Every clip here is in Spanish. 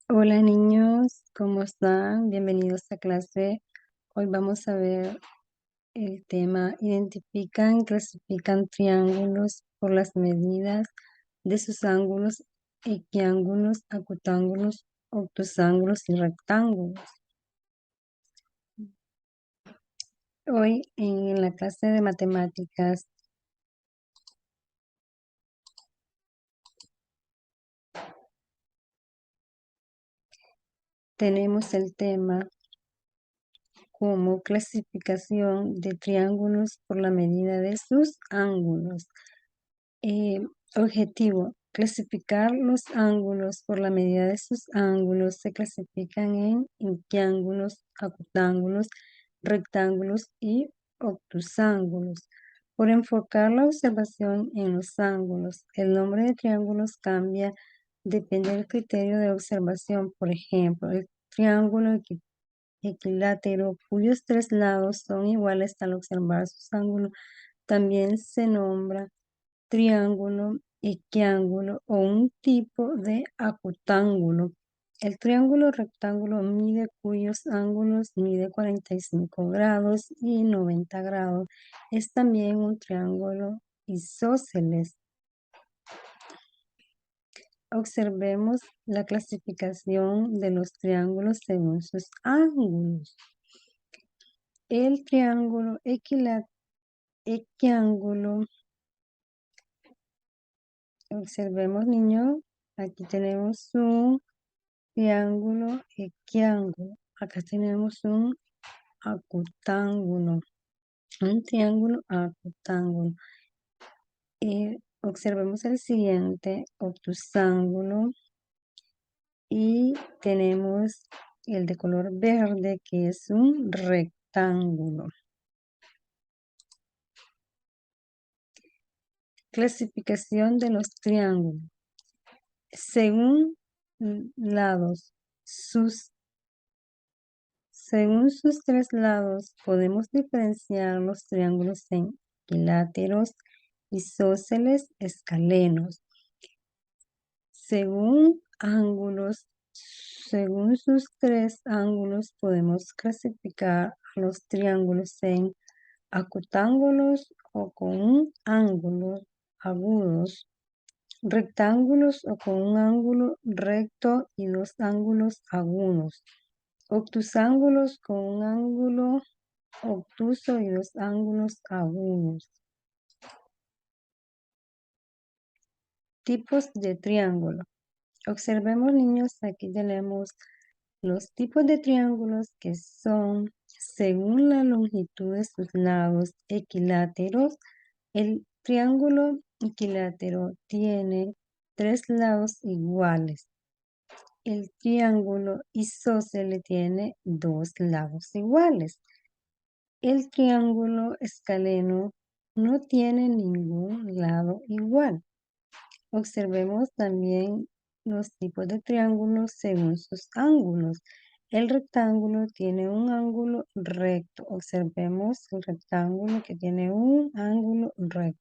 Hola niños, ¿cómo están? Bienvenidos a clase. Hoy vamos a ver el tema identifican, clasifican triángulos por las medidas de sus ángulos, equiángulos, acutángulos, obtusángulos y rectángulos. Hoy en la clase de matemáticas tenemos el tema como clasificación de triángulos por la medida de sus ángulos. Objetivo: clasificar los ángulos por la medida de sus ángulos. Se clasifican en equiángulos, acutángulos, rectángulos y obtusángulos. Por enfocar la observación en los ángulos, el nombre de triángulos cambia, depende del criterio de observación. Por ejemplo, el triángulo equilátero, cuyos tres lados son iguales al observar sus ángulos, también se nombra triángulo, equiángulo o un tipo de acutángulo. El triángulo rectángulo mide cuyos ángulos mide 45 grados y 90 grados. Es también un triángulo isósceles. Observemos la clasificación de los triángulos según sus ángulos. El triángulo equiángulo. Observemos, niños, aquí tenemos un triángulo equiángulo. Acá tenemos un acutángulo. Un triángulo acutángulo. Observemos el siguiente, obtusángulo. Y tenemos el de color verde, que es un rectángulo. Clasificación de los triángulos. Según lados, según sus tres lados, podemos diferenciar los triángulos en equiláteros, isósceles, escalenos. Según sus tres ángulos, podemos clasificar los triángulos en acutángulos o con un ángulo agudos, rectángulos o con un ángulo recto y dos ángulos agudos, obtusángulos con un ángulo obtuso y dos ángulos agudos. Tipos de triángulo. Observemos, niños, aquí tenemos los tipos de triángulos que son, según la longitud de sus lados, equiláteros. El triángulo equilátero tiene tres lados iguales. El triángulo isósceles tiene dos lados iguales. El triángulo escaleno no tiene ningún lado igual. Observemos también los tipos de triángulos según sus ángulos. El rectángulo tiene un ángulo recto. Observemos el rectángulo que tiene un ángulo recto.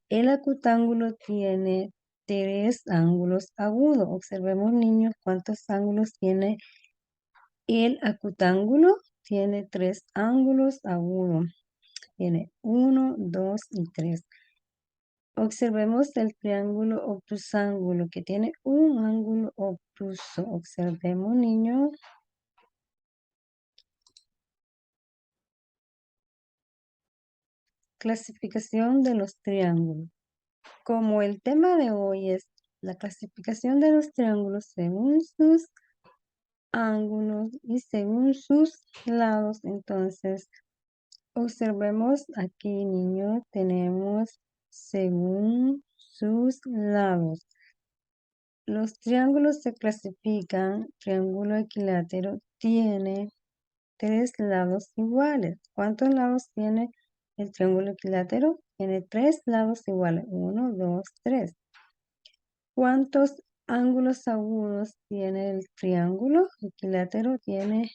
El acutángulo tiene tres ángulos agudos. Observemos, niños, cuántos ángulos tiene el acutángulo. Tiene tres ángulos agudos. Tiene 1, 2 y 3. Observemos el triángulo obtusángulo que tiene un ángulo obtuso. Observemos, niños. Clasificación de los triángulos. Como el tema de hoy es la clasificación de los triángulos según sus ángulos y según sus lados, entonces observemos aquí, niños, tenemos según sus lados. Los triángulos se clasifican. Triángulo equilátero tiene tres lados iguales. ¿Cuántos lados tiene el triángulo equilátero? Tiene tres lados iguales. 1, 2, 3. ¿Cuántos ángulos agudos tiene el triángulo equilátero? Tiene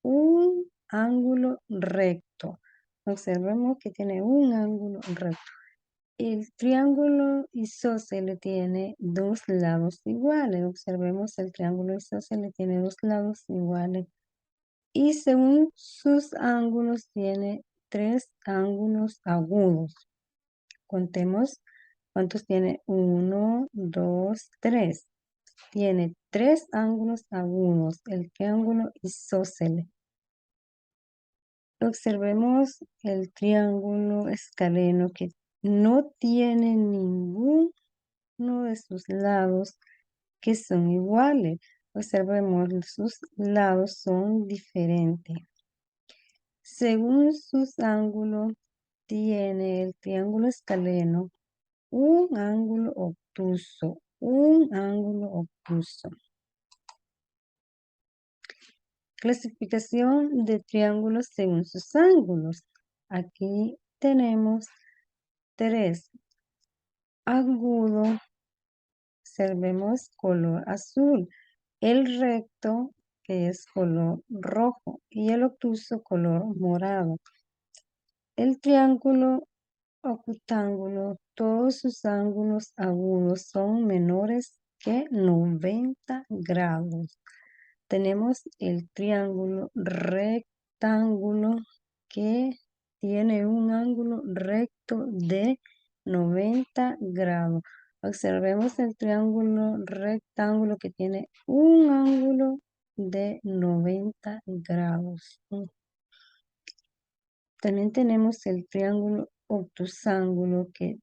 un ángulo recto. Observemos que tiene un ángulo recto. El triángulo isósceles tiene dos lados iguales. Observemos, el triángulo isósceles tiene dos lados iguales. Y según sus ángulos tiene tres ángulos agudos. Contemos cuántos tiene. 1, 2, 3. Tiene tres ángulos agudos, el triángulo isósceles. Observemos el triángulo escaleno que no tiene ninguno de sus lados que son iguales. Observemos, sus lados son diferentes. Según sus ángulos, tiene el triángulo escaleno un ángulo obtuso, un ángulo obtuso. Clasificación de triángulos según sus ángulos. Aquí tenemos tres. Agudo, observemos color azul. El recto, que es color rojo, y el obtuso color morado. El triángulo octángulo, todos sus ángulos agudos son menores que 90 grados. Tenemos el triángulo rectángulo que tiene un ángulo recto de 90 grados. Observemos el triángulo rectángulo que tiene un ángulo de 90 grados. También tenemos el triángulo obtusángulo que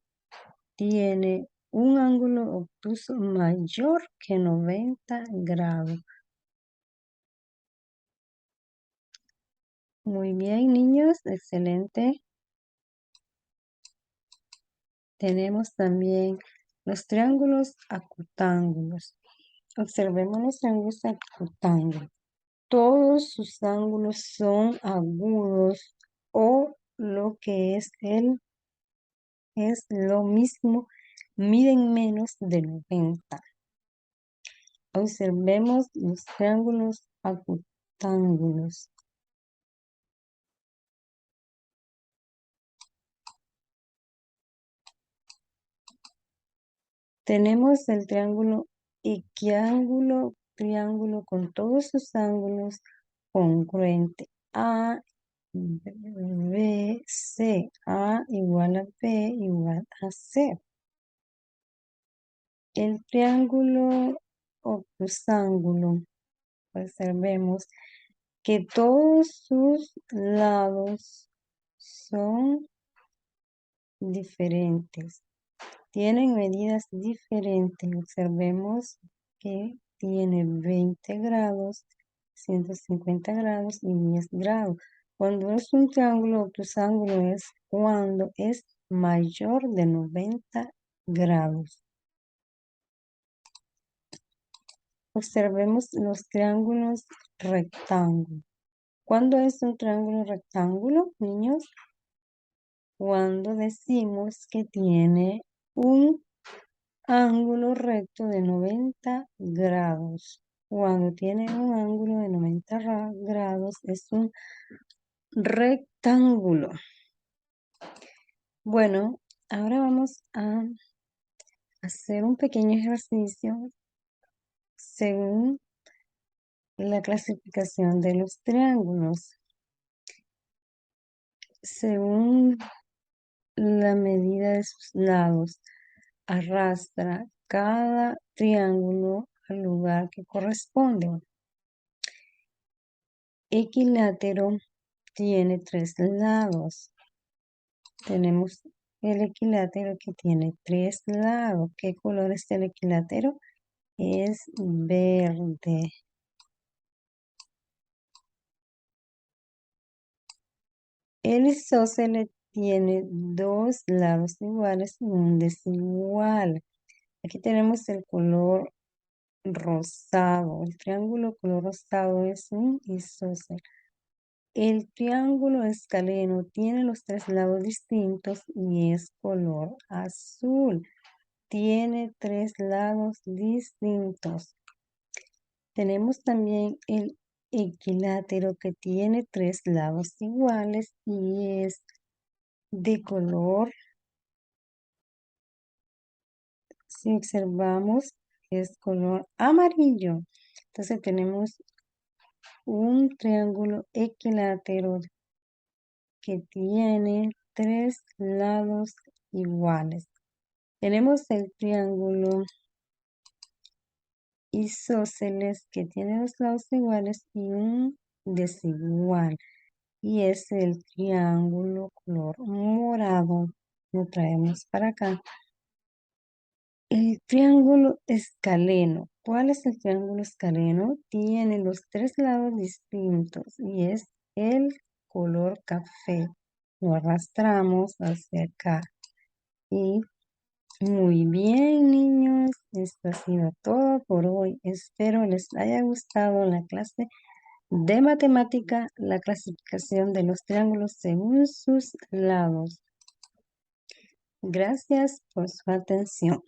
tiene un ángulo obtuso mayor que 90 grados. Muy bien, niños, excelente. Tenemos también los triángulos acutángulos. Observemos los triángulos acutángulos. Todos sus ángulos son agudos o lo que es lo mismo, miden menos de 90. Observemos los triángulos acutángulos. Tenemos el triángulo equiángulo, triángulo con todos sus ángulos congruentes. A, B, C. A igual a B igual a C. El triángulo obtusángulo, observemos que todos sus lados son diferentes. Tienen medidas diferentes. Observemos que tiene 20 grados, 150 grados y 10 grados. Cuando es un triángulo obtusángulo es cuando es mayor de 90 grados. Observemos los triángulos rectángulos. ¿Cuándo es un triángulo rectángulo, niños? Cuando decimos que tiene un ángulo recto de 90 grados. Cuando tiene un ángulo de 90 grados es un rectángulo. Bueno, ahora vamos a hacer un pequeño ejercicio según la clasificación de los triángulos. Según la medida de sus lados, arrastra cada triángulo al lugar que corresponde. Equilátero tiene tres lados. Tenemos el equilátero que tiene tres lados. ¿Qué color es el equilátero? Es verde. El isósceles tiene dos lados iguales y un desigual. Aquí tenemos el color rosado. El triángulo color rosado es un isósceles. El triángulo escaleno tiene los tres lados distintos y es color azul. Tiene tres lados distintos. Tenemos también el equilátero que tiene tres lados iguales y es de color Si observamos, es color amarillo. Entonces tenemos un triángulo equilátero que tiene 3 lados iguales. Tenemos el triángulo isósceles que tiene 2 lados iguales y un desigual. Y es el triángulo color morado. Lo traemos para acá. El triángulo escaleno. ¿Cuál es el triángulo escaleno? Tiene los 3 lados distintos y es el color café. Lo arrastramos hacia acá. Y muy bien, niños. Esto ha sido todo por hoy. Espero les haya gustado la clase de matemática, la clasificación de los triángulos según sus lados. Gracias por su atención.